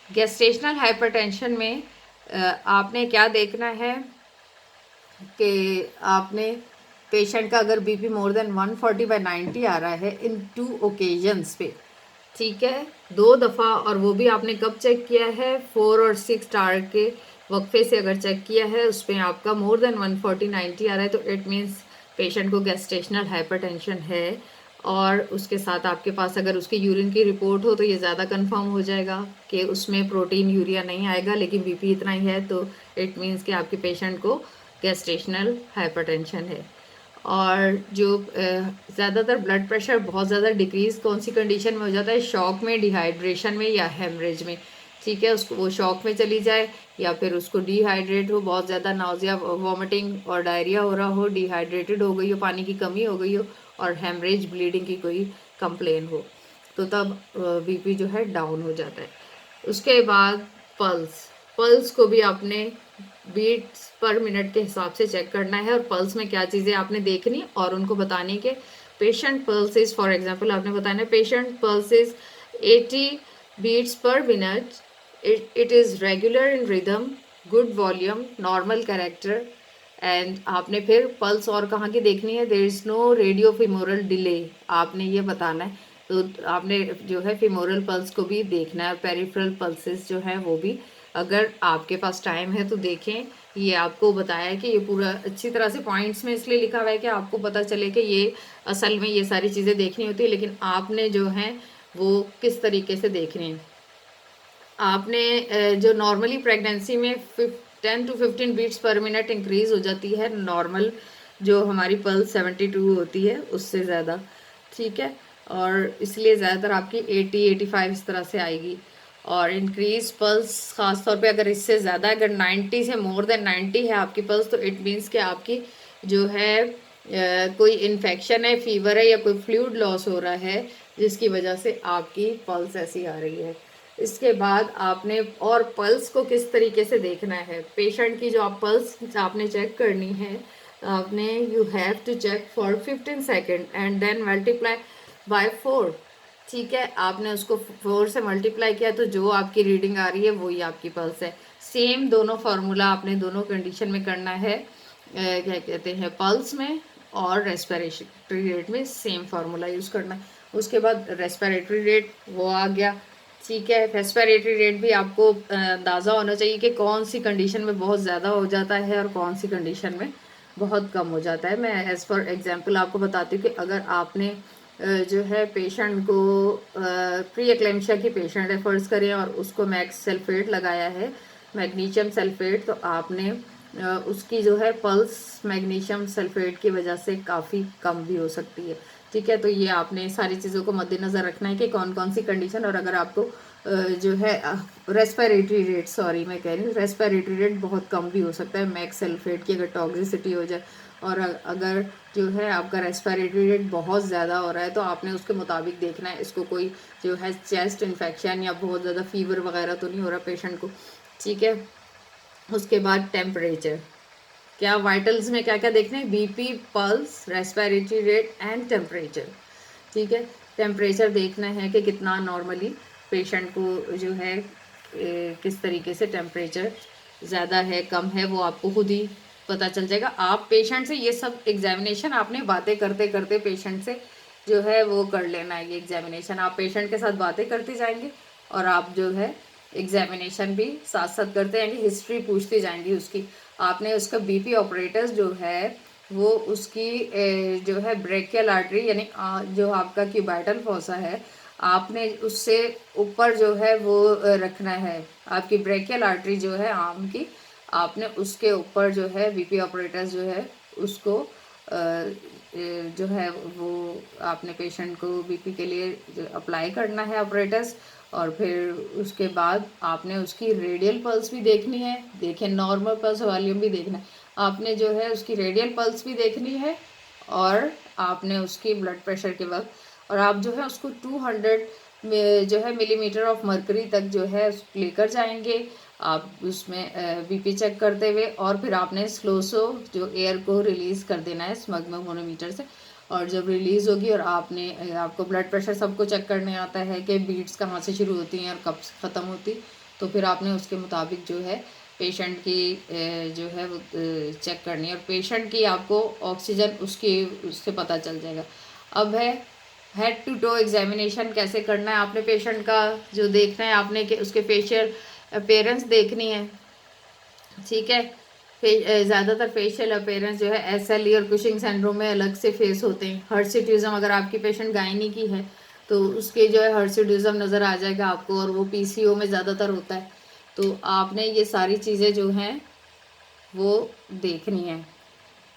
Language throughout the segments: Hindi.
गेस्टेशनल हाइपरटेंशन में आपने क्या देखना है कि आपने पेशेंट का अगर बीपी मोर देन 140/90 आ रहा है इन 2 ओकेजन्स पे, ठीक है, 2 दफ़ा, और वो भी आपने कब चेक किया है, 4 और 6 स्टार के वक्फे से अगर चेक किया है, उस पर आपका मोर देन 140/90 आ रहा है, तो इट मीन्स पेशेंट को गेस्टेशनल हाइपरटेंशन है। और उसके साथ आपके पास अगर उसकी यूरिन की रिपोर्ट हो तो ये ज़्यादा कंफर्म हो जाएगा कि उसमें प्रोटीन यूरिया नहीं आएगा, लेकिन बीपी इतना ही है, तो इट मीन्स कि आपके पेशेंट को गेस्टेशनल हाइपरटेंशन है। और जो ज़्यादातर ब्लड प्रेशर बहुत ज़्यादा डिक्रीज़ कौन सी कंडीशन में हो जाता है, शॉक में, डिहाइड्रेशन में या हेमरेज में, ठीक है, उसको वो शॉक में चली जाए या फिर उसको डिहाइड्रेट हो, बहुत ज़्यादा नाउजिया, वॉमिटिंग और डायरिया हो रहा हो, डिहाइड्रेटेड हो गई हो, पानी की कमी हो गई हो और हेमरेज ब्लीडिंग की कोई कंप्लेन हो, तो तब बीपी जो है डाउन हो जाता है। उसके बाद पल्स, पल्स को भी आपने बीट्स पर मिनट के हिसाब से चेक करना है, और पल्स में क्या चीज़ें आपने देखनी और उनको बताने के। Patient pulse is, for example आपने बताना patient pulse is 80 beats per minute, it is regular in rhythm, good volume, normal character. And आपने फिर पल्स और कहाँ की देखनी है, there is no radio femoral delay, आपने ये बताना है। तो आपने जो है फिमोरल पल्स को भी देखना है, पेरिफेरल पल्सेस जो है वो भी, अगर आपके पास टाइम है तो देखें। ये आपको बताया है कि ये पूरा अच्छी तरह से पॉइंट्स में इसलिए लिखा हुआ है कि आपको पता चले कि ये असल में ये सारी चीज़ें देखनी होती है, लेकिन आपने जो है वो किस तरीके से देखनी है। आपने जो नॉर्मली प्रेगनेंसी में 10 to 15 beats per minute increase हो जाती है, नॉर्मल जो हमारी पल्स 72 होती है उससे ज़्यादा, ठीक है, और इसलिए ज़्यादातर आपकी 80-85 इस तरह से आएगी। और इंक्रीज पल्स ख़ास तौर पे अगर इससे ज़्यादा, अगर 90 से मोर देन 90 है आपकी पल्स, तो इट मीन्स कि आपकी जो है कोई इन्फेक्शन है, फीवर है या कोई फ्लूइड लॉस हो रहा है जिसकी वजह से आपकी पल्स ऐसी आ रही है। इसके बाद आपने और पल्स को किस तरीके से देखना है, पेशेंट की जो आप पल्स आपने चेक करनी है, आपने you have to check for 15 second and then multiply by 4, ठीक है, आपने उसको 4 से मल्टीप्लाई किया तो जो आपकी रीडिंग आ रही है वही आपकी पल्स है। सेम दोनों फार्मूला आपने दोनों कंडीशन में करना है, क्या कहते हैं, पल्स में और रेस्पिरेटरी रेट में सेम फार्मूला यूज़ करना है। उसके बाद रेस्पिरेटरी रेट वो आ गया, ठीक है, रेस्पिरेटरी रेट भी आपको अंदाज़ा होना चाहिए कि कौन सी कंडीशन में बहुत ज़्यादा हो जाता है और कौन सी कंडीशन में बहुत कम हो जाता है। मैं एज़ फॉर एग्जांपल आपको बताती हूँ कि अगर आपने जो है पेशेंट को प्री एक्लेम्शिया की पेशेंट है फ़र्ज़ करें और उसको मैक्स सल्फेट लगाया है, मैग्नीशियम सल्फेट, तो आपने उसकी जो है पल्स मैग्नीशियम सल्फेट की वजह से काफ़ी कम भी हो सकती है, ठीक है। तो ये आपने सारी चीज़ों को मद्देनज़र रखना है कि कौन कौन सी कंडीशन, और अगर आपको जो है रेस्पिरेटरी रेट, सॉरी मैं कह रही हूँ, रेस्पिरेटरी रेट बहुत कम भी हो सकता है मैक्स सल्फेट की अगर टॉक्सिसिटी हो जाए, और अगर जो है आपका रेस्पिरेटरी रेट बहुत ज़्यादा हो रहा है तो आपने उसके मुताबिक देखना है इसको कोई जो है चेस्ट इन्फेक्शन या बहुत ज़्यादा फीवर वगैरह तो नहीं हो रहा पेशेंट को, ठीक है। उसके बाद टेम्परेचर, क्या वाइटल्स में क्या क्या देखना है, BP, pulse, respiratory rate and temperature, ठीक है। टेम्परेचर देखना है कि कितना नॉर्मली पेशेंट को जो है किस तरीके से टेम्परेचर ज़्यादा है कम है वो आपको खुद ही पता चल जाएगा। आप पेशेंट से ये सब एग्जामिनेशन आपने बातें करते करते पेशेंट से जो है वो कर लेना है। ये एग्जामिनेशन आप पेशेंट के साथ बातें करते जाएंगे और आप जो है एग्जामिनेशन भी साथ साथ करते जाएंगे, हिस्ट्री पूछती जाएंगी उसकी। आपने उसका बीपी ऑपरेटर्स जो है वो उसकी जो है ब्रेकियल आर्टरी यानी जो आपका क्यूबाइटल फोसा है, आपने उससे ऊपर जो है वो रखना है। आपकी ब्रेकियल आर्टरी जो है आर्म की, आपने उसके ऊपर जो है बीपी ऑपरेटर्स जो है उसको जो है वो आपने पेशेंट को बीपी के लिए जो अप्लाई करना है ऑपरेटर्स। और फिर उसके बाद आपने उसकी रेडियल पल्स भी देखनी है, देखें नॉर्मल पल्स वॉल्यूम भी देखना है, आपने जो है उसकी रेडियल पल्स भी देखनी है, और आपने उसकी ब्लड प्रेशर के वक्त, और आप जो है उसको 200 में जो है मिलीमीटर ऑफ मरकरी तक जो है लेकर जाएंगे आप उसमें बीपी चेक करते हुए। और फिर आपने स्लो जो एयर को रिलीज़ कर देना है स्मग्मोनोमीटर से, और जब रिलीज़ होगी और आपने आपको ब्लड प्रेशर सबको चेक करने आता है कि बीट्स कहाँ से शुरू होती हैं और कब ख़त्म होती, तो फिर आपने उसके मुताबिक जो है पेशेंट की जो है वो चेक करनी है, और पेशेंट की आपको ऑक्सीजन उससे पता चल जाएगा। अब है हेड टू टो एग्जामिनेशन कैसे करना है। आपने पेशेंट का जो देखना है, आपने उसके फेशियल अपीयरेंस देखनी है, ठीक है। ज़्यादातर फेशियल अपीयरेंस जो है एसएलई और कुशिंग सिंड्रोम में अलग से फेस होते हैं। हर्सिट्यूज्म, अगर आपकी पेशेंट गायनी की है तो उसके जो है हर्सिट्यूज्म नज़र आ जाएगा आपको, और वो पीसीओ में ज़्यादातर होता है। तो आपने ये सारी चीज़ें जो हैं वो देखनी है।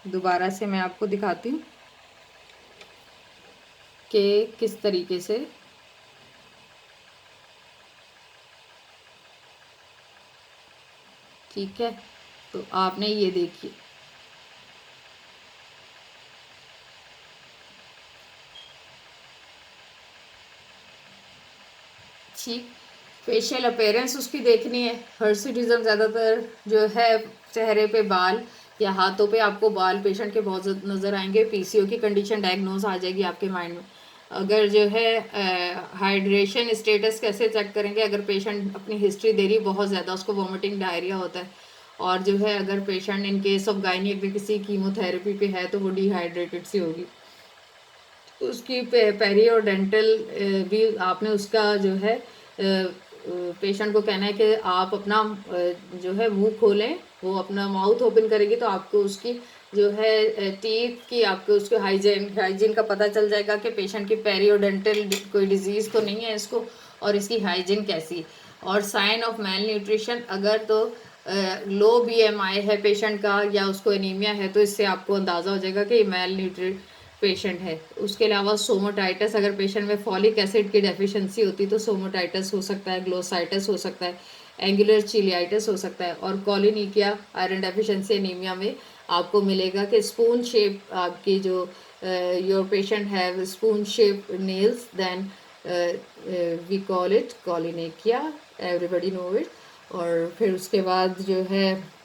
दोबारा से मैं आपको दिखाती हूँ कि किस तरीके से, ठीक है। तो आपने ये देखिए, ठीक, फेशियल अपीयरेंस उसकी देखनी है। हर्सिटिज्म ज़्यादातर जो है चेहरे पे बाल या हाथों पे आपको बाल पेशेंट के बहुत नज़र आएंगे। पीसीओ की कंडीशन डायग्नोज आ जाएगी आपके माइंड में। अगर जो है हाइड्रेशन स्टेटस कैसे चेक करेंगे, अगर पेशेंट अपनी हिस्ट्री दे रही है बहुत ज़्यादा, उसको वॉमिटिंग डायरिया होता है, और जो है अगर patient in case of gynae अगर किसी कीमोथेरेपी पे है तो वो डिहाइड्रेटेड सी होगी, उसकी पेरियोडेंटल भी आपने उसका जो है पेशेंट को कहना है कि आप अपना जो है मुंह खोलें। वो अपना माउथ ओपन करेगी तो आपको उसकी जो है टीथ की आपको उसके हाइजीन का पता चल जाएगा कि पेशेंट की पेरियोडेंटल कोई डिजीज़ तो नहीं है इसको, और इसकी हाइजीन कैसी। और साइन ऑफ मेल न्यूट्रिशन, अगर तो लो बीएमआई है पेशेंट का या उसको एनीमिया है तो इससे आपको अंदाज़ा हो जाएगा कि ये मेल न्यूट्री पेशेंट है। उसके अलावा सोमोटाइटस, अगर पेशेंट में फॉलिक एसिड की डेफिशिएंसी होती तो सोमोटाइटस हो सकता है, ग्लोसाइटस हो सकता है, एंगुलर चिलियाइटिस हो सकता है, और कॉलिनिकिया आयरन डेफिशिएंसी एनीमिया में आपको मिलेगा कि स्पून शेप आपकी जो your patient have spoon shape nails, then we call it koilonychia, everybody know it. और फिर उसके बाद जो है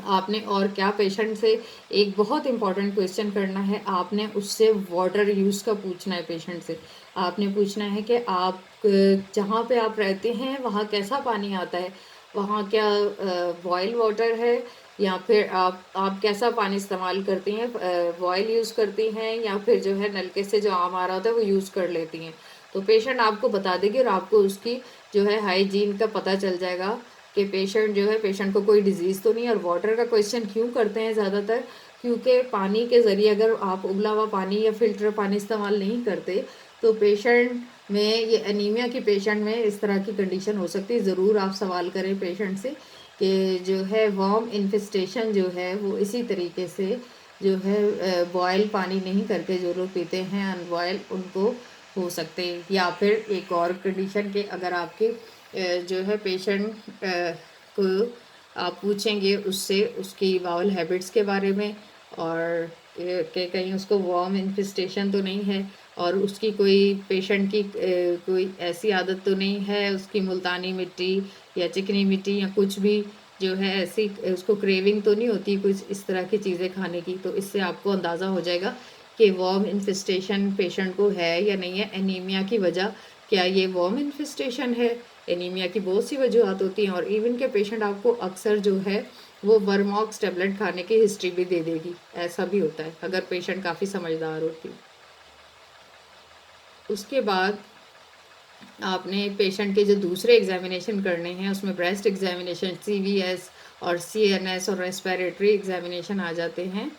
आपने और क्या पेशेंट से एक बहुत इंपॉर्टेंट क्वेश्चन करना है, आपने उससे वाटर यूज़ का पूछना है पेशेंट से। आपने पूछना है कि आप जहाँ पे आप रहते हैं वहाँ कैसा पानी आता है, वहाँ क्या बॉयल वाटर है, या फिर आप कैसा पानी इस्तेमाल करती हैं, बॉयल यूज़ करती हैं या फिर जो है नलके से जो आम आ रहा होता है वो यूज़ कर लेती हैं। तो पेशेंट आपको बता देगी और आपको उसकी जो है हाइजीन का पता चल जाएगा कि पेशेंट जो है पेशेंट को कोई डिजीज़ तो नहीं। और वाटर का क्वेश्चन क्यों करते हैं ज़्यादातर, क्योंकि पानी के ज़रिए अगर आप उबला हुआ पानी या फिल्टर पानी इस्तेमाल नहीं करते तो पेशेंट में ये एनीमिया की पेशेंट में इस तरह की कंडीशन हो सकती है। ज़रूर आप सवाल करें पेशेंट से कि जो है वॉर्म इन्फेस्टेशन जो है वो इसी तरीके से जो है बॉयल पानी नहीं करके जो लोग पीते हैं अनबॉयल, उनको हो सकते हैं। या फिर एक और कंडीशन के अगर आपके जो है पेशेंट को आप पूछेंगे उससे उसकी बाउल हैबिट्स के बारे में, और कि कहीं उसको वॉर्म इन्फेस्टेशन तो नहीं है, और उसकी कोई पेशेंट की कोई ऐसी आदत तो नहीं है उसकी मुल्तानी मिट्टी या चिकनी मिट्टी या कुछ भी जो है ऐसी उसको क्रेविंग तो नहीं होती कुछ इस तरह की चीज़ें खाने की। तो इससे आपको अंदाज़ा हो जाएगा कि वॉर्म इन्फेस्टेशन पेशेंट को है या नहीं है। एनीमिया की वजह क्या ये वॉर्म इन्फेस्टेशन है? एनीमिया की बहुत सी वजूहत होती हैं, और इवन के पेशेंट आपको अक्सर जो है वो वर्मॉक्स टेबलेट खाने की हिस्ट्री भी दे देगी, ऐसा भी होता है अगर पेशेंट काफ़ी समझदार होती है। उसके बाद आपने पेशेंट के जो दूसरे एग्जामिनेशन करने हैं उसमें ब्रेस्ट एग्जामिनेशन, सीवीएस और सीएनएस और रेस्पिरेटरी एग्जामिनेशन आ जाते हैं,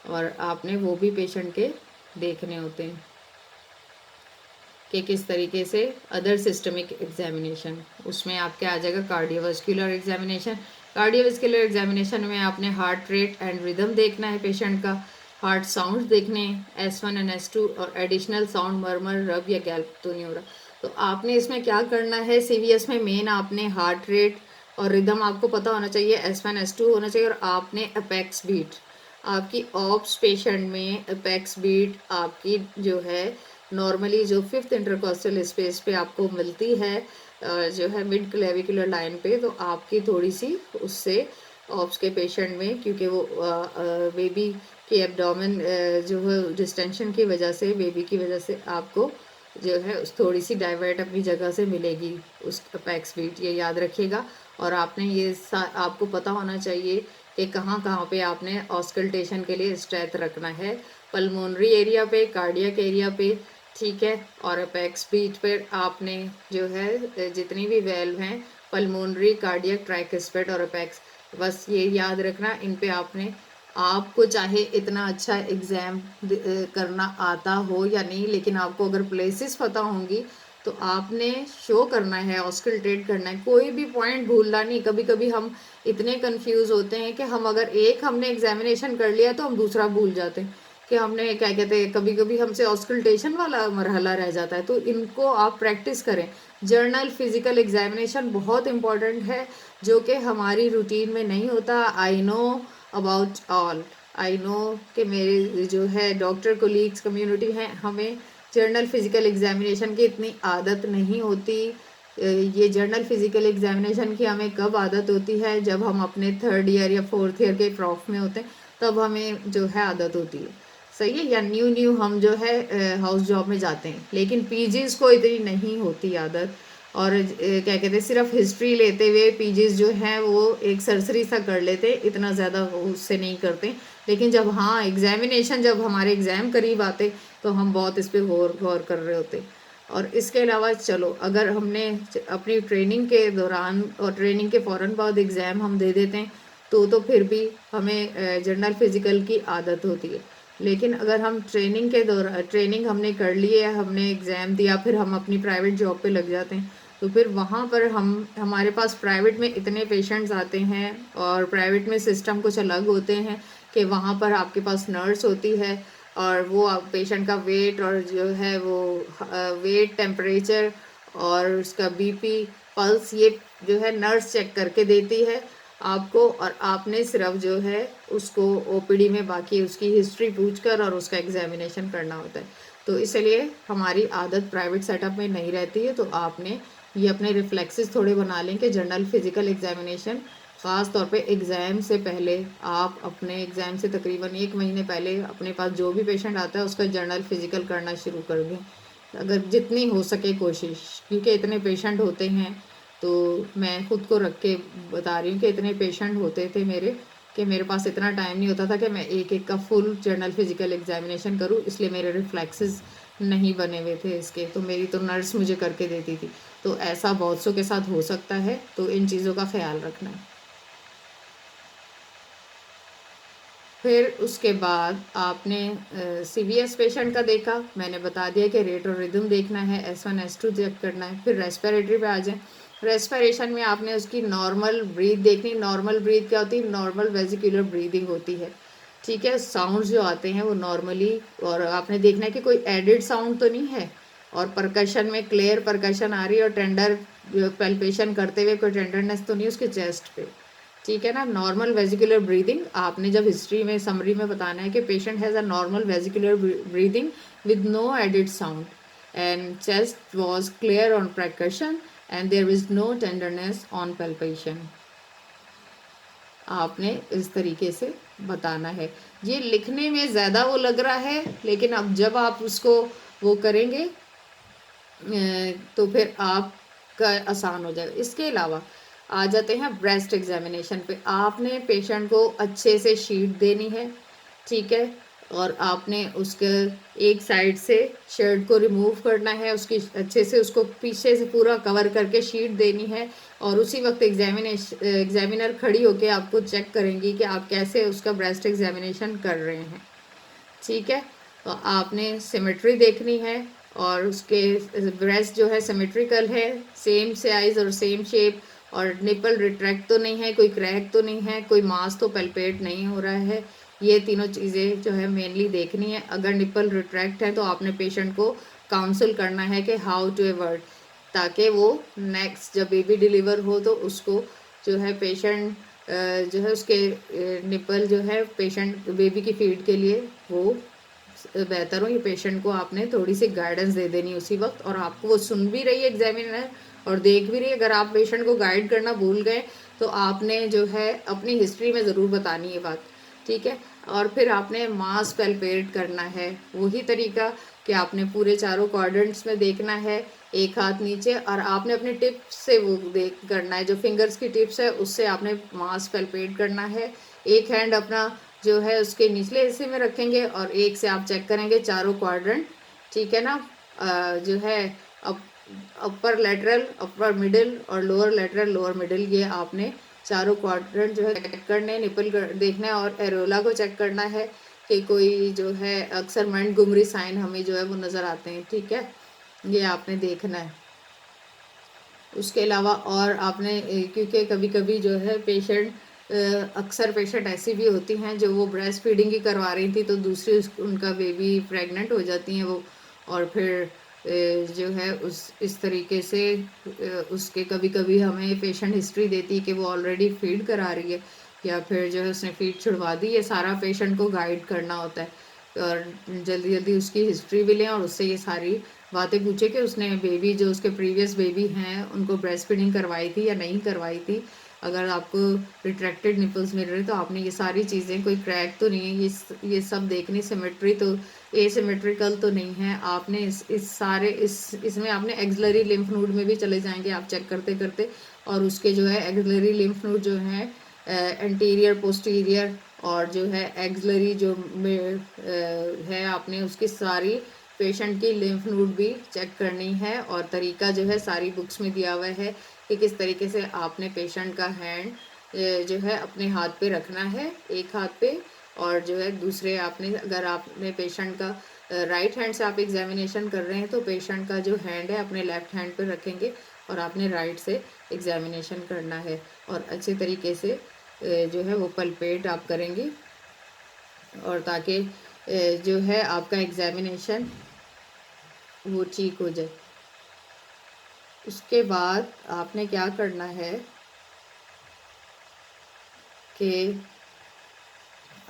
और आपने वो भी पेशेंट के देखने होते हैं कि किस तरीके से अदर सिस्टमिक एग्जामिनेशन। उसमें आपके आ जाएगा कार्डियोवास्कुलर एग्जामिनेशन। कार्डियोवास्कुलर एग्जामिनेशन में आपने हार्ट रेट एंड रिदम देखना है पेशेंट का, हार्ट साउंड देखने हैं S1 एंड S2, और एडिशनल साउंड मरमर रब या गैल्प तो नहीं हो रहा। तो आपने इसमें क्या करना है, सीवीएस में मेन आपने हार्ट रेट और रिदम आपको पता होना चाहिए, S1 S2 होना चाहिए, और आपने अपेक्स बीट आपकी ऑप्स पेशेंट में अपेक्स बीट आपकी जो है नॉर्मली जो फिफ्थ इंटरकॉस्टल स्पेस पे आपको मिलती है जो है मिड क्लेविकुलर लाइन पे, तो आपकी थोड़ी सी उससे ऑप्स के पेशेंट में, क्योंकि वो बेबी के एब्डोमेन जो है डिस्टेंशन की वजह से बेबी की वजह से आपको जो है उस थोड़ी सी डाइवर्ट अपनी जगह से मिलेगी उस अपेक्स बीट, ये याद रखिएगा। और आपने ये आपको पता होना चाहिए कि कहाँ कहाँ पे आपने ऑस्कल्टेशन के लिए स्ट्रेंथ रखना है, पल्मोनरी एरिया पे, कार्डियक एरिया पे, ठीक है। और अपेक्स बीट पर आपने जो है जितनी भी वेल्व हैं, पल्मोनरी, कार्डियक, ट्राइकस्पिड और अपेक्स, बस ये याद रखना, इन पे आपने, आपको चाहे इतना अच्छा एग्ज़ाम करना आता हो या नहीं, लेकिन आपको अगर प्लेसेस पता होंगी तो आपने शो करना है, ऑस्कल्टेट करना है, कोई भी पॉइंट भूलना नहीं। कभी कभी हम इतने कंफ्यूज होते हैं कि हम अगर एक हमने एग्जामिनेशन कर लिया तो हम दूसरा भूल जाते हैं कि हमने क्या कहते हैं, कभी कभी हमसे ऑस्कल्टेशन वाला मरहला रह जाता है। तो इनको आप प्रैक्टिस करें। जर्नल फिजिकल एग्जामिनेशन बहुत इंपॉर्टेंट है, जो कि हमारी रूटीन में नहीं होता। I know about all, I know कि मेरे जो है डॉक्टर कोलीग्स कम्युनिटी हैं, हमें जर्नल फिजिकल एग्जामिनेशन की इतनी आदत नहीं होती। ये जर्नल फिजिकल एग्जामिनेशन की हमें कब आदत होती है, जब हम अपने 3rd ईयर या 4th ईयर के प्रॉफ में होते हैं, तब हमें जो है आदत होती है, सही है। या न्यू हम जो है हाउस जॉब में जाते हैं, लेकिन पीजीज को इतनी नहीं होती आदत। और क्या कहते हैं, सिर्फ हिस्ट्री लेते हुए पीजीज जो हैं वो एक सरसरी सा कर लेते, इतना ज़्यादा उससे नहीं करते। लेकिन जब हाँ एग्जामिनेशन, जब हमारे एग्ज़ाम करीब आते तो हम बहुत इस पर गौर कर रहे होते। और इसके अलावा चलो, अगर हमने अपनी ट्रेनिंग के दौरान और ट्रेनिंग के फ़ौरन बाद एग्ज़ाम हम दे देते हैं तो फिर भी हमें जर्नल फिजिकल की आदत होती है। लेकिन अगर हम ट्रेनिंग के दौरान, ट्रेनिंग हमने कर ली है, हमने एग्ज़ाम दिया, फिर हम अपनी प्राइवेट जॉब पे लग जाते हैं, तो फिर वहाँ पर हमारे पास प्राइवेट में इतने पेशेंट्स आते हैं, और प्राइवेट में सिस्टम कुछ अलग होते हैं कि वहाँ पर आपके पास नर्स होती है, और वो पेशेंट का वेट और जो है वो वेट, टेम्परेचर और उसका बीपी, पल्स, ये जो है नर्स चेक करके देती है आपको, और आपने सिर्फ जो है उसको ओपीडी में बाकी उसकी हिस्ट्री पूछकर और उसका एग्जामिनेशन करना होता है। तो इसलिए हमारी आदत प्राइवेट सेटअप में नहीं रहती है। तो आपने ये अपने रिफ्लेक्सेस थोड़े बना लें कि जर्नल फिजिकल एग्जामिनेशन, ख़ास तौर पे एग्ज़ाम से पहले, आप अपने एग्ज़ाम से तकरीबन 1 महीने पहले अपने पास जो भी पेशेंट आता है उसका जर्नल फिजिकल करना शुरू कर दें, अगर जितनी हो सके कोशिश। क्योंकि इतने पेशेंट होते हैं, तो मैं खुद को रख के बता रही हूँ कि इतने पेशेंट होते थे मेरे, कि मेरे पास इतना टाइम नहीं होता था कि मैं एक एक का फुल जर्नल फिजिकल एग्जामिनेशन करूँ, इसलिए मेरे रिफ्लेक्सेस नहीं बने हुए थे इसके, तो मेरी तो नर्स मुझे करके देती थी। तो ऐसा बहुत सौ के साथ हो सकता है, तो इन चीज़ों का ख्याल रखना है। फिर उसके बाद आपने सीवीएस पेशेंट का देखा, मैंने बता दिया कि रेट और रिदम देखना है, S1 S2 चेक करना है। फिर रेस्पिरेटरी पे आ जाएं। रेस्पिरेशन में आपने उसकी नॉर्मल ब्रीथ देखनी। नॉर्मल ब्रीथ क्या होती है? नॉर्मल वेजिकुलर ब्रीदिंग होती है, ठीक है। साउंड जो आते हैं वो नॉर्मली, और आपने देखना है कि कोई एडिड साउंड तो नहीं है, और परकशन में क्लियर परकशन आ रही है, और टेंडर पल्पेशन करते हुए कोई टेंडरनेस तो नहीं उसके चेस्ट पे, ठीक है ना। नॉर्मल वेजिकुलर ब्रीदिंग आपने जब हिस्ट्री में समरी में बताना है कि patient has a normal vesicular breathing with no added sound and chest was clear on percussion and there is no tenderness on palpation. आपने इस तरीके से बताना है। ये लिखने में ज़्यादा वो लग रहा है, लेकिन अब जब आप उसको वो करेंगे तो फिर आपका आसान हो जाएगा। इसके अलावा आ जाते हैं ब्रेस्ट एग्जामिनेशन पे। आपने पेशेंट को अच्छे से शीट देनी है, ठीक है, और आपने उसके एक साइड से शर्ट को रिमूव करना है, उसकी अच्छे से उसको पीछे से पूरा कवर करके शीट देनी है, और उसी वक्त एग्जामिनर खड़ी होके आपको चेक करेंगी कि आप कैसे उसका ब्रेस्ट एग्जामिनेशन कर रहे हैं, ठीक है। तो आपने सिमेट्री देखनी है, और उसके ब्रेस्ट जो है सिमेट्रिकल है, सेम साइज और सेम शेप, और निपल रिट्रैक्ट तो नहीं है, कोई क्रैक तो नहीं है, कोई मास तो पल्पेट नहीं हो रहा है। ये तीनों चीज़ें जो है मेनली देखनी है। अगर निपल रिट्रैक्ट है तो आपने पेशेंट को काउंसल करना है कि हाउ टू अवॉइड, ताकि वो नेक्स्ट जब बेबी डिलीवर हो तो उसको जो है पेशेंट जो है उसके निपल जो है पेशेंट बेबी की फीड के लिए वो बेहतर हो। ये पेशेंट को आपने थोड़ी सी गाइडेंस दे देनी उसी वक्त, और आपको वो सुन भी रही है एग्जामिनर और देख भी रही है। अगर आप पेशेंट को गाइड करना भूल गए तो आपने जो है अपनी हिस्ट्री में ज़रूर बतानी है बात, ठीक है। और फिर आपने मास पैल्पेट करना है, वही तरीका कि आपने पूरे चारों क्वाड्रेंट्स में देखना है, एक हाथ नीचे, और आपने अपने टिप से वो देख करना है, जो फिंगर्स की टिप्स है उससे आपने मास पैल्पेट करना है। एक हैंड अपना जो है उसके निचले हिस्से में रखेंगे और एक से आप चेक करेंगे चारों क्वाड्रेंट, ठीक है ना। जो है अपर लेटरल, अपर मिडिल और लोअर लेटरल, लोअर मिडिल, ये आपने चारों क्वाड्रेंट जो है चेक करने, निपल देखना है और एरोला को चेक करना है कि कोई जो है अक्सर मोंटगोमरी साइन हमें जो है वो नज़र आते हैं, ठीक है, ये आपने देखना है। उसके अलावा और आपने क्योंकि कभी कभी जो है पेशेंट, अक्सर पेशेंट ऐसी भी होती हैं जो वो ब्रेस्ट फीडिंग ही करवा रही थी तो दूसरी उनका बेबी प्रेग्नेंट हो जाती हैं वो, और फिर जो है उस इस तरीके से उसके कभी कभी हमें पेशेंट हिस्ट्री देती है कि वो ऑलरेडी फीड करा रही है या फिर जो है उसने फीड छुड़वा दी। ये सारा पेशेंट को गाइड करना होता है और जल्दी जल्दी उसकी हिस्ट्री भी लें और उससे ये सारी बातें पूछे कि उसने बेबी, जो उसके प्रीवियस बेबी हैं, उनको ब्रेस्ट फीडिंग करवाई थी या नहीं करवाई थी। अगर आपको रिट्रैक्टेड निपल्स मिल रहे तो आपने ये सारी चीज़ें, कोई क्रैक तो नहीं है, ये सब देखनी, सिमेट्री तो एसिमेट्रिकल तो नहीं है। आपने इस सारे इसमें आपने एक्सिलरी लिम्फ नोड में भी चले जाएंगे आप चेक करते करते, और उसके जो है एक्सिलरी लिम्फ नोड जो है एंटीरियर, पोस्टीरियर और जो है एक्सिलरी जो है, आपने उसकी सारी पेशेंट की लिम्फ नोड भी चेक करनी है। और तरीका जो है सारी बुक्स में दिया हुआ है कि किस तरीके से आपने पेशेंट का हैंड जो है अपने हाथ पे रखना है, एक हाथ पे, और जो है दूसरे आपने, अगर आपने पेशेंट का राइट हैंड से आप एग्जामिनेशन कर रहे हैं तो पेशेंट का जो हैंड है अपने लेफ्ट हैंड पे रखेंगे और आपने राइट से एग्जामिनेशन करना है और अच्छे तरीके से जो है वो पल्पेट आप करेंगे, और ताकि जो है आपका एग्जामिनेशन वो ठीक हो जाए। उसके बाद आपने क्या करना है कि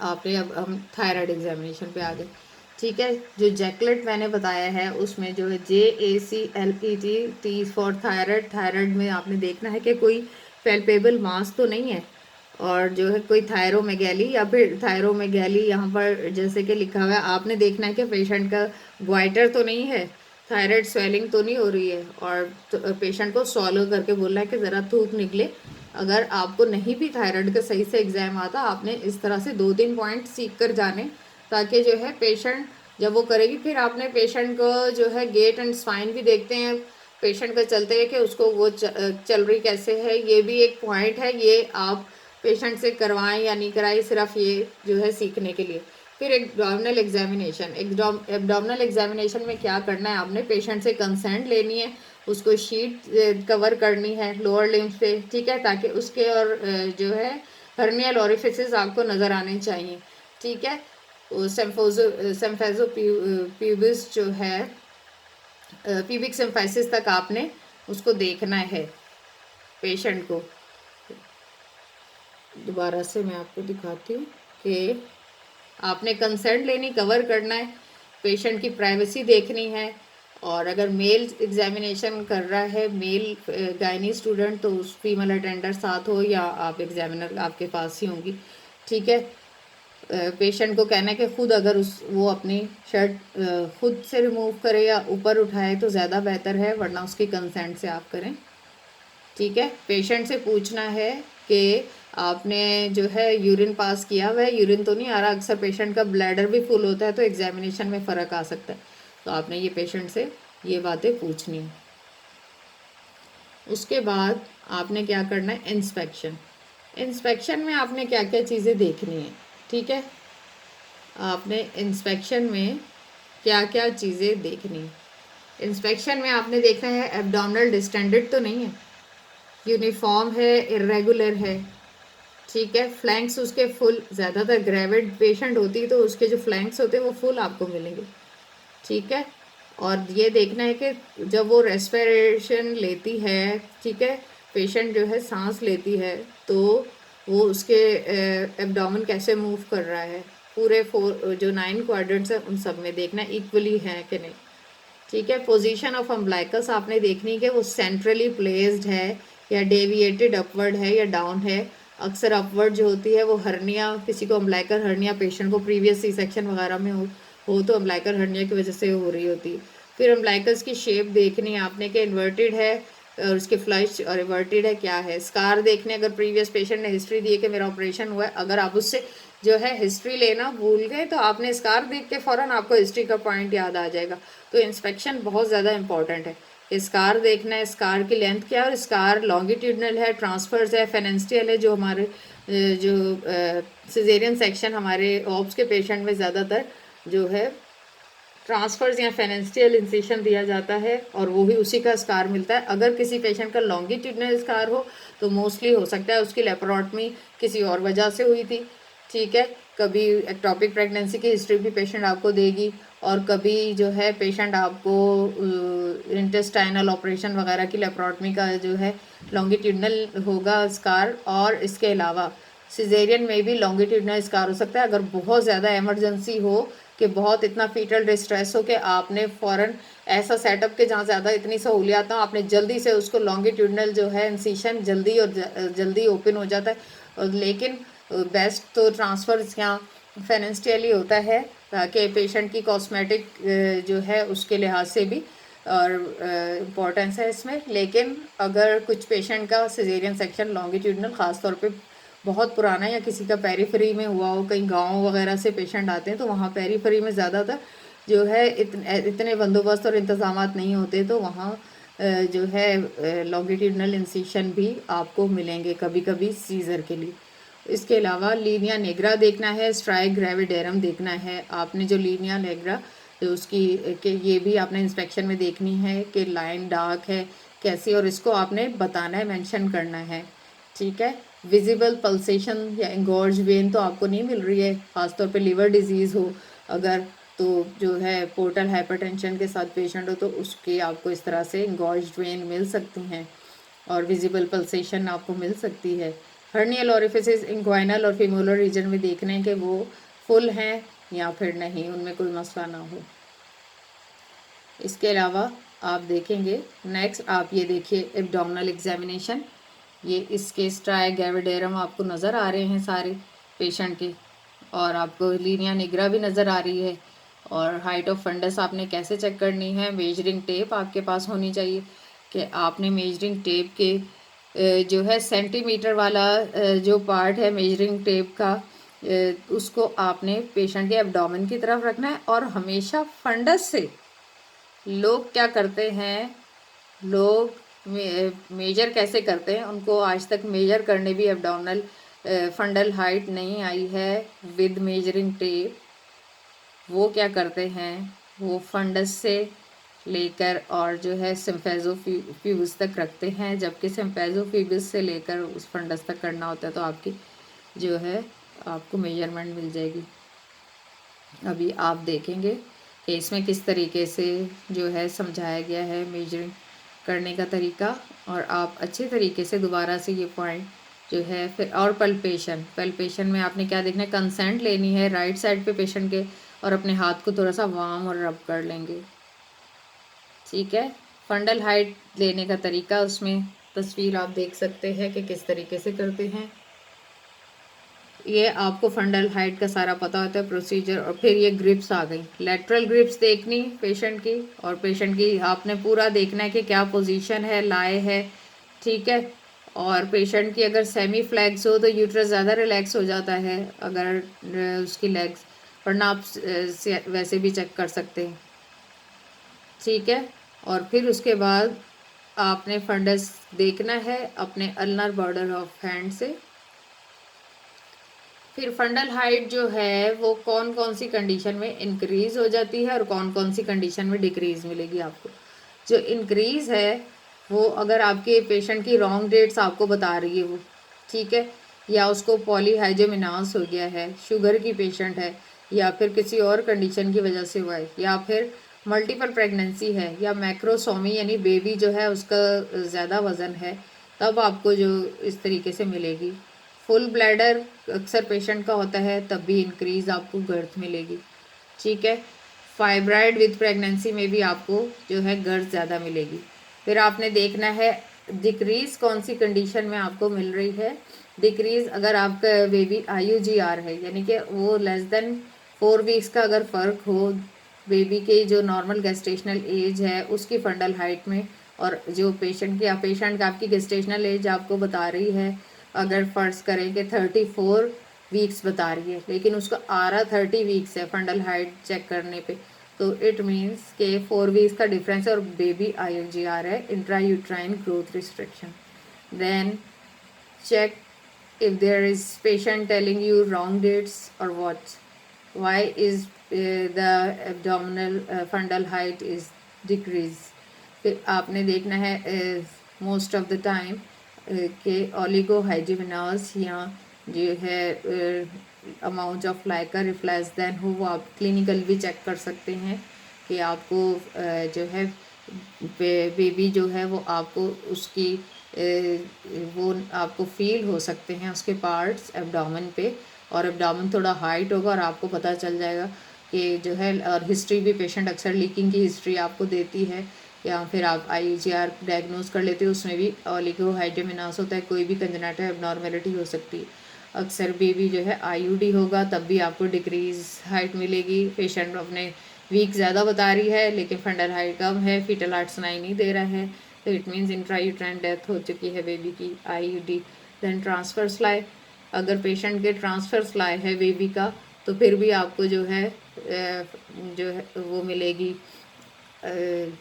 आपने, अब हम थायराइड एग्जामिनेशन पे आ गए, ठीक है। जो जैकलेट मैंने बताया है उसमें जो है JACLET, T for thyroid, thyroid में आपने देखना है कि कोई पैल्पेबल मास तो नहीं है, और जो है कोई थायरोमेगैली या फिर थायरोमेगैली यहाँ पर जैसे कि लिखा हुआ है, आपने देखना है कि पेशेंट का ग्वाइटर तो नहीं है, थायराइड स्वेलिंग तो नहीं हो रही है, और तो पेशेंट को सॉल्व करके बोलना है कि ज़रा थूक निकले। अगर आपको नहीं भी थायराइड का सही से एग्जाम आता, आपने इस तरह से 2-3 पॉइंट सीख कर जाने, ताकि जो है पेशेंट जब वो करेगी, फिर आपने पेशेंट को जो है गेट एंड स्पाइन भी देखते हैं पेशेंट का चलते हैं कि उसको वो चल रही कैसे है, ये भी एक पॉइंट है, ये आप पेशेंट से करवाएं या नहीं कराएं, सिर्फ ये जो है सीखने के लिए। फिर एब्डोमिनल एग्जामिनेशन, एब्डोमिनल एग्जामिनेशन में क्या करना है, आपने पेशेंट से कंसेंट लेनी है, उसको शीट कवर करनी है लोअर लिम्फ पे, ठीक है, ताकि उसके और जो है हर्नियल ओरिफिसेस आपको नज़र आने चाहिए, ठीक है। सेम्फेजो प्यूबिस जो है, प्यूबिक सिम्फाइसिस तक आपने उसको देखना है पेशेंट को। दोबारा से मैं आपको दिखाती हूँ कि आपने कंसेंट लेनी, कवर करना है, पेशेंट की प्राइवेसी देखनी है, और अगर मेल एग्जामिनेशन कर रहा है, मेल गायनी स्टूडेंट, तो उस फीमेल अटेंडर साथ हो या आप एग्जामिनर आपके पास ही होंगी, ठीक है। पेशेंट को कहना है कि खुद अगर वो अपनी शर्ट खुद से रिमूव करे या ऊपर उठाए तो ज़्यादा बेहतर है, वरना उसकी कंसेंट से आप करें, ठीक है। पेशेंट से पूछना है कि आपने जो है यूरिन पास किया हुआ है, यूरिन तो नहीं आ रहा, अक्सर पेशेंट का ब्लैडर भी फुल होता है तो एग्जामिनेशन में फ़र्क आ सकता है, तो आपने ये पेशेंट से ये बातें पूछनी है। उसके बाद आपने क्या करना है, इंस्पेक्शन। इंस्पेक्शन में आपने क्या क्या चीज़ें देखनी है, ठीक है। आपने इंस्पेक्शन में क्या क्या चीज़ें देखनी है, इंस्पेक्शन में आपने देखना है एब्डोमिनल डिस्टेंडेड तो नहीं है, यूनिफॉर्म है, इरेगुलर है, ठीक है, फ्लैंक्स उसके फुल, ज़्यादातर ग्रेविड पेशेंट होती है तो उसके जो फ्लैंक्स होते हैं वो फुल आपको मिलेंगे, ठीक है। और ये देखना है कि जब वो रेस्पिरेशन लेती है, ठीक है, पेशेंट जो है सांस लेती है तो वो उसके एब्डोमेन कैसे मूव कर रहा है, पूरे 4 जो 9 क्वाड्रेंट्स है उन सब में देखना इक्वली है कि नहीं, ठीक है। पोजीशन ऑफ अम्ब्लाइकस आपने देखनी कि वो सेंट्रली प्लेस्ड है या डेविएटेड अपवर्ड है या डाउन है। अक्सर अपवर्ड जो होती है वो हर्निया, किसी को अम्ब्लाइकल हर्निया पेशेंट को प्रीवियस सी सेक्शन वगैरह में हो हो तो अम्बिलिकल हर्निया की वजह से हो रही होती है। फिर अम्बिलिकस की शेप देखनी है आपने कि इन्वर्टेड है और उसके फ्लश और इन्वर्टेड है क्या है। स्कार देखने, अगर प्रीवियस पेशेंट ने हिस्ट्री दी है कि मेरा ऑपरेशन हुआ है, अगर आप उससे जो है हिस्ट्री लेना भूल गए तो आपने स्कार देख के फ़ौरन आपको हिस्ट्री का पॉइंट याद आ जाएगा। तो इंस्पेक्शन बहुत ज़्यादा इंपॉर्टेंट है। स्कार देखना है, स्कार की लेंथ क्या है, और स्कार लॉन्गिट्यूडनल है, ट्रांसफर्स है, फेनेंस्ट्रियल है, जो हमारे जो सिजेरियन सेक्शन हमारे ऑप्स के पेशेंट में ज़्यादातर जो है ट्रांसफर्स या फेनेंस्ट्रियल इंसिशन दिया जाता है और वो भी उसी का स्कार मिलता है। अगर किसी पेशेंट का लॉन्गिट्यूडनल स्कार हो तो मोस्टली हो सकता है उसकी लेप्रोटमी किसी और वजह से हुई थी, ठीक है। कभी एक्टोपिक प्रेगनेंसी की हिस्ट्री भी पेशेंट आपको देगी, और कभी जो है पेशेंट आपको इंटेस्टाइनल ऑपरेशन वगैरह की लेप्रोटमी का जो है लॉन्गिट्यूडनल होगा स्कार। और इसके अलावा सिजेरियन में भी लॉन्गिट्यूडनल स्कार हो सकता है अगर बहुत ज़्यादा इमरजेंसी हो कि बहुत इतना फीटल डिस्ट्रेस हो कि आपने फ़ौरन ऐसा सेटअप के जहाँ ज़्यादा इतनी सहूलियात ना, आपने जल्दी से उसको लॉन्गिट्यूडनल जो है इंसिशन जल्दी और जल्दी ओपन हो जाता है। लेकिन बेस्ट तो ट्रांसफर्स या फेनेंस्ट्रियल ही होता है, ताकि पेशेंट की कॉस्मेटिक जो है उसके लिहाज से भी और इम्पोर्टेंस है इसमें। लेकिन अगर कुछ पेशेंट का सिजेरियन सेक्शन लॉन्गिट्यूडनल ख़ास तौर पे बहुत पुराना या किसी का पेरीफेरी में हुआ हो, कहीं गांव वगैरह से पेशेंट आते हैं तो वहाँ पेरीफेरी में ज़्यादातर जो है इतने बंदोबस्त और इंतज़ाम नहीं होते, तो वहाँ जो है लॉन्गिट्यूडनल इंसिशन भी आपको मिलेंगे कभी कभी सीज़र के लिए। इसके अलावा लीनिया नेग्रा देखना है, स्ट्राइक ग्रेविडेरम देखना है आपने। जो लीनिया नेग्रा तो उसकी कि ये भी आपने इंस्पेक्शन में देखनी है कि लाइन डार्क है कैसी, और इसको आपने बताना है, मेंशन करना है, ठीक है। विजिबल पल्सेशन या इंगॉर्ज वेन तो आपको नहीं मिल रही है, ख़ासतौर पे लिवर डिजीज़ हो अगर, तो जो है पोर्टल हाइपरटेंशन के साथ पेशेंट हो तो उसके आपको इस तरह से इंगॉर्ज वेन मिल सकती हैं और विजिबल पल्सेशन आपको मिल सकती है। हर्नियल ओरिफिसेस इंग्वाइनल और फीमोलर रीजन में देखने के वो फुल हैं या फिर नहीं, उनमें कोई मसला ना हो। इसके अलावा आप देखेंगे नेक्स्ट, आप ये देखिए एब्डोमिनल एग्जामिनेशन। ये इसके स्ट्राइगैविडेरम आपको नज़र आ रहे हैं सारे पेशेंट के, और आपको लीनिया निग्रा भी नज़र आ रही है। और हाइट ऑफ फंडस आपने कैसे चेक करनी है, मेजरिंग टेप आपके पास होनी चाहिए कि आपने मेजरिंग टेप के जो है सेंटीमीटर वाला जो पार्ट है मेजरिंग टेप का, उसको आपने पेशेंट के एब्डोमेन की तरफ रखना है। और हमेशा फंडस से लोग क्या करते हैं, लोग मेजर कैसे करते हैं, उनको आज तक मेजर करने भी एब्डोमिनल फंडल हाइट नहीं आई है विद मेजरिंग टेप। वो क्या करते हैं, वो फंडस से लेकर और जो है सिम्फेजोफ्यूबस तक रखते हैं, जबकि सिम्फेजोफ्यूबस से लेकर उस फंडस तक करना होता है तो आपकी जो है आपको मेजरमेंट मिल जाएगी। अभी आप देखेंगे कि इसमें किस तरीके से जो है समझाया गया है मेजरिंग करने का तरीका, और आप अच्छे तरीके से दोबारा से ये पॉइंट जो है फिर। और पल्पेशन में आपने क्या देखना है, कंसेंट लेनी है राइट साइड पे पेशेंट के, और अपने हाथ को थोड़ा सा वार्म और रब कर लेंगे, ठीक है। फंडल हाइट लेने का तरीका, उसमें तस्वीर आप देख सकते हैं कि किस तरीके से करते हैं। ये आपको फंडल हाइट का सारा पता होता है प्रोसीजर। और फिर ये ग्रिप्स आ गई, लेटरल ग्रिप्स देखनी पेशेंट की, और पेशेंट की आपने पूरा देखना है कि क्या पोजीशन है, लाए है, ठीक है। और पेशेंट की अगर सेमी फ्लैक्स हो तो यूट्रस ज़्यादा रिलैक्स हो जाता है अगर उसकी लेग्स, वरना आप वैसे भी चेक कर सकते हैं, ठीक है। और फिर उसके बाद आपने फंडस देखना है अपने अल्नर बॉर्डर ऑफ हैंड से। फिर फंडल हाइट जो है वो कौन कौन सी कंडीशन में इंक्रीज हो जाती है और कौन कौन सी कंडीशन में डिक्रीज मिलेगी आपको। जो इंक्रीज है वो अगर आपके पेशेंट की रॉन्ग डेट्स आपको बता रही है वो, ठीक है, या उसको पॉलीहाइड्रोमिनास हो गया है, शुगर की पेशेंट है, या फिर किसी और कंडीशन की वजह से हुआ है, या फिर मल्टीपल प्रेगनेंसी है, या मैक्रोसोमी यानी बेबी जो है उसका ज़्यादा वज़न है, तब आपको जो इस तरीके से मिलेगी। फुल ब्लैडर अक्सर पेशेंट का होता है तब भी इंक्रीज आपको गर्थ मिलेगी, ठीक है। फाइब्राइड विद प्रेगनेंसी में भी आपको जो है गर्थ ज़्यादा मिलेगी। फिर आपने देखना है डिक्रीज कौन सी कंडीशन में आपको मिल रही है। डिक्रीज अगर आपका बेबी IUGR है यानी कि वो लेस देन 4 वीक्स का अगर फ़र्क हो बेबी के जो नॉर्मल गेस्टेशनल एज है उसकी फंडल हाइट में, और जो पेशेंट का आपकी गेस्टेशनल एज आपको बता रही है, अगर फ़र्ज करें कि 34 वीक्स बता रही है लेकिन उसका आ रहा 30 वीक्स है फंडल हाइट चेक करने पे, तो इट मीन्स के 4 वीक्स का डिफरेंस है और बेबी IUGR है, intrauterine growth restriction. Then check if there is patient telling you wrong dates or what, why is the abdominal fundal height is decrease। फिर आपने देखना है मोस्ट ऑफ द टाइम के ओलिगोहाइजिमिनास या जो है amount of Likert if less than हो, वो आप क्लिनिकल भी चेक कर सकते हैं कि आपको जो है बेबी जो है वो आपको उसकी वो आपको फील हो सकते हैं उसके पार्ट्स एब्डोमेन पे, और एब्डोमेन थोड़ा हाइट होगा और आपको पता चल जाएगा कि जो है, और हिस्ट्री भी पेशेंट अक्सर लीकिंग की हिस्ट्री आपको देती है, या फिर आप IUGR डायग्नोज कर लेते हो, उसमें भी ओलिगोहाइड्रोमिनास होता है, कोई भी कंजेनिटल एबनॉर्मेलिटी हो सकती है। अक्सर बेबी जो है IUD होगा तब भी आपको डिक्रीज हाइट मिलेगी। पेशेंट अपने वीक ज़्यादा बता रही है लेकिन फंडल हाइट कम है, फीटल हार्ट सुनाई नहीं दे रहा है, तो इट मीन्स इंट्रायूट्राइन डेथ हो चुकी है बेबी की IUD। देन ट्रांसफर स्लाई, अगर पेशेंट के ट्रांसफर स्लाई है बेबी का तो फिर भी आपको जो है वो मिलेगी,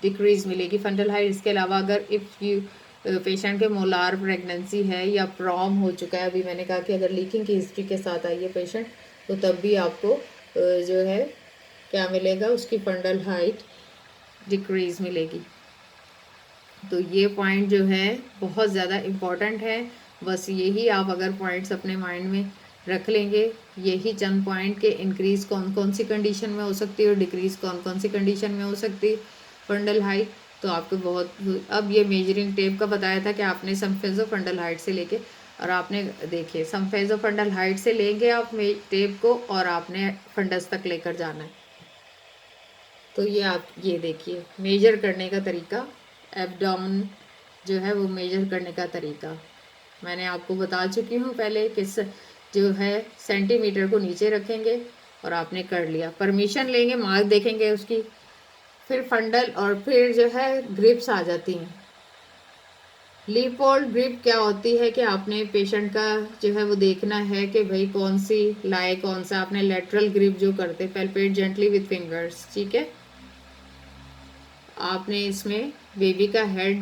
डिक्रीज मिलेगी फंडल हाइट। इसके अलावा अगर इफ़ यू पेशेंट के मोलार प्रेगनेंसी है या प्रॉम हो चुका है, अभी मैंने कहा कि अगर लीकिंग की हिस्ट्री के साथ आई है पेशेंट तो तब भी आपको जो है क्या मिलेगा, उसकी फंडल हाइट डिक्रीज मिलेगी। तो ये पॉइंट जो है बहुत ज़्यादा इम्पॉर्टेंट है, बस यही आप अगर पॉइंट्स अपने माइंड में रख लेंगे, यही चंद पॉइंट के इंक्रीज़ कौन कौन सी कंडीशन में हो सकती है और डिक्रीज़ कौन कौन सी कंडीशन में हो सकती है फंडल हाइट, तो आपको बहुत। अब ये मेजरिंग टेप का बताया था कि आपने समफेजो फंडल हाइट से लेके, और आपने देखिए समफेजो फंडल हाइट से लेंगे आप टेप को और आपने फंडस तक लेकर जाना है। तो ये आप ये देखिए मेजर करने का तरीका, एब्डोमेन जो है वो मेजर करने का तरीका मैंने आपको बता चुकी हूँ पहले, किस जो है सेंटीमीटर को नीचे रखेंगे और आपने कर लिया, परमिशन लेंगे, मार्क देखेंगे उसकी, फिर फंडल और फिर जो है ग्रिप्स आ जाती हैं। लीपोल्ड ग्रिप क्या होती है कि आपने पेशेंट का जो है वो देखना है कि भाई कौन सी लाए कौन सा, आपने लेटरल ग्रिप जो करते पैल्पेट जेंटली विथ फिंगर्स, ठीक है। आपने इसमें बेबी का हेड